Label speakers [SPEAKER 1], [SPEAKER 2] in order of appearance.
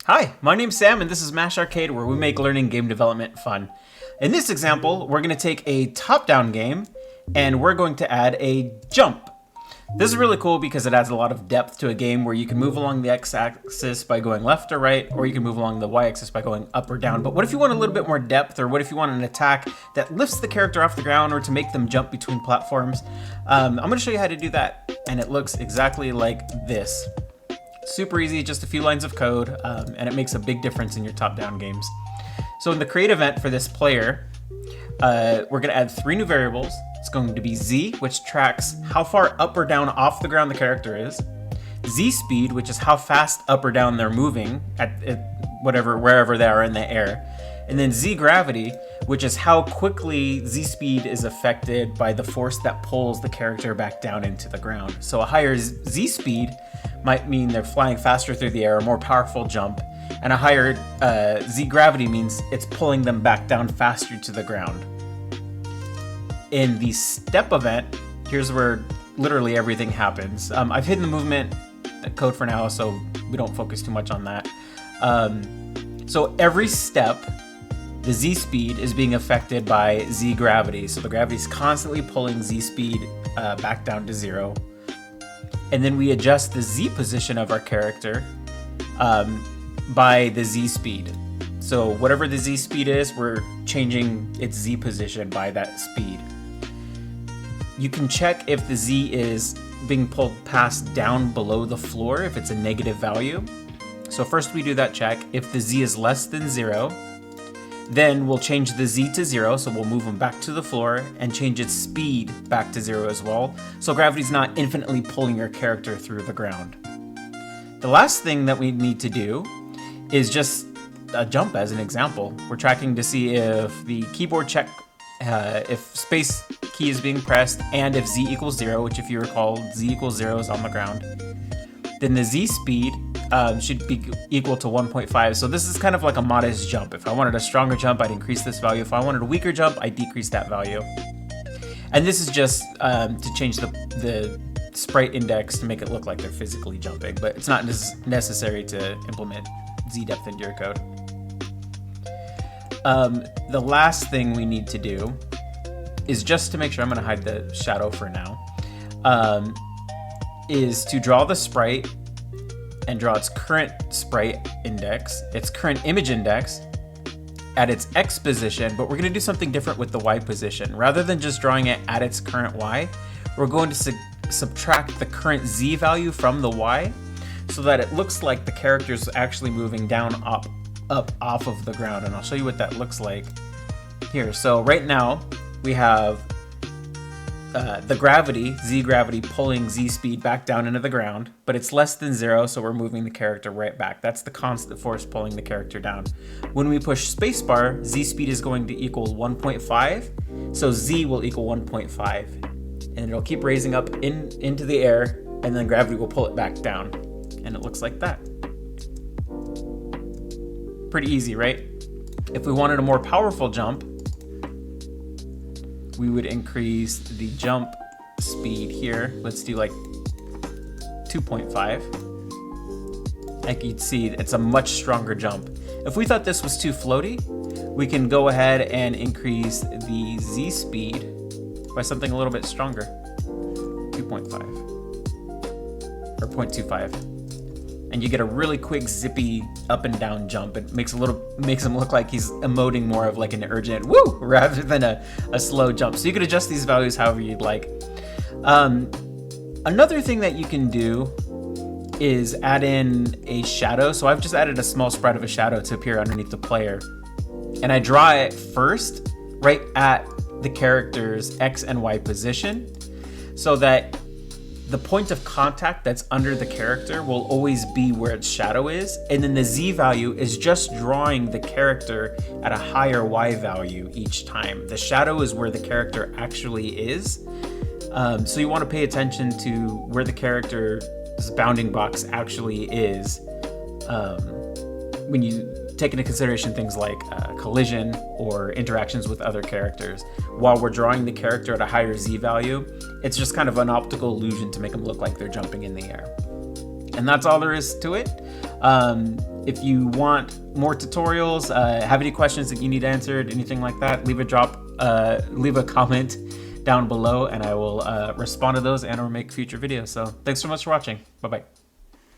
[SPEAKER 1] Hi, my name's Sam and this is Mash Arcade, where we make learning game development fun. In this example, we're going to take a top-down game and we're going to add a jump. This is really cool because it adds a lot of depth to a game where you can move along the x-axis by going left or right, or you can move along the y-axis by going up or down. But what if you want a little bit more depth, or what if you want an attack that lifts the character off the ground or to make them jump between platforms? I'm going to show you how to do that, and it looks exactly like this. Super easy, just a few lines of code, and it makes a big difference in your top-down games. So in the create event for this player, we're going to add 3 new variables. It's going to be Z, which tracks how far up or down off the ground the character is. Z speed, which is how fast up or down they're moving at wherever they are in the air. And then Z gravity, which is how quickly Z speed is affected by the force that pulls the character back down into the ground. So a higher Z speed might mean they're flying faster through the air, a more powerful jump, and a higher Z gravity means it's pulling them back down faster to the ground. In the step event, here's where literally everything happens. I've hidden the movement code for now, so we don't focus too much on that. So every step, the Z speed is being affected by Z gravity. So the gravity is constantly pulling Z speed back down to 0. And then we adjust the Z position of our character by the Z speed. So whatever the Z speed is, we're changing its Z position by that speed. You can check if the Z is being pulled past down below the floor, if it's a negative value. So first we do that check. If the Z is less than 0, then we'll change the Z to 0, so we'll move them back to the floor and change its speed back to 0 as well, so gravity's not infinitely pulling your character through the ground. The last thing that we need to do is just a jump as an example. We're tracking to see if the keyboard check, if space key is being pressed, and if Z equals 0, which if you recall, Z equals 0 is on the ground. Then the Z speed should be equal to 1.5. So this is kind of like a modest jump. If I wanted a stronger jump, I'd increase this value. If I wanted a weaker jump, I'd decrease that value. And this is just to change the sprite index to make it look like they're physically jumping, but it's not necessary to implement Z depth into your code. The last thing we need to do is just to make sure, I'm going to hide the shadow for now, is to draw the sprite and draw its current sprite index, its current image index at its X position, but we're going to do something different with the Y position. Rather than just drawing it at its current Y, we're going to subtract the current Z value from the Y so that it looks like the character's actually moving down, up off of the ground. And I'll show you what that looks like here. So right now we have the gravity, Z gravity, pulling Z speed back down into the ground, but it's less than 0, so we're moving the character right back. That's the constant force pulling the character down. When we push spacebar, Z speed is going to equal 1.5, so Z will equal 1.5, and it'll keep raising up into the air, and then gravity will pull it back down, and it looks like that. Pretty easy, right? If we wanted a more powerful jump, we would increase the jump speed here. Let's do like 2.5. Like you'd see, it's a much stronger jump. If we thought this was too floaty, we can go ahead and increase the Z speed by something a little bit stronger. 2.5 or 0.25. And you get a really quick, zippy up and down jump. It makes him look like he's emoting more of like an urgent woo rather than a slow jump. So you can adjust these values however you'd like. Another thing that you can do is add in a shadow. So I've just added a small sprite of a shadow to appear underneath the player. And I draw it first right at the character's X and Y position so that the point of contact that's under the character will always be where its shadow is, and then the Z value is just drawing the character at a higher Y value each time. The shadow is where the character actually is. So you want to pay attention to where the character's bounding box actually is when you take into consideration things like collision or interactions with other characters. While we're drawing the character at a higher Z value, it's just kind of an optical illusion to make them look like they're jumping in the air. And that's all there is to it. If you want more tutorials, have any questions that you need answered, anything like that, leave a comment down below, and I will respond to those and or make future videos. So thanks so much for watching. Bye-bye.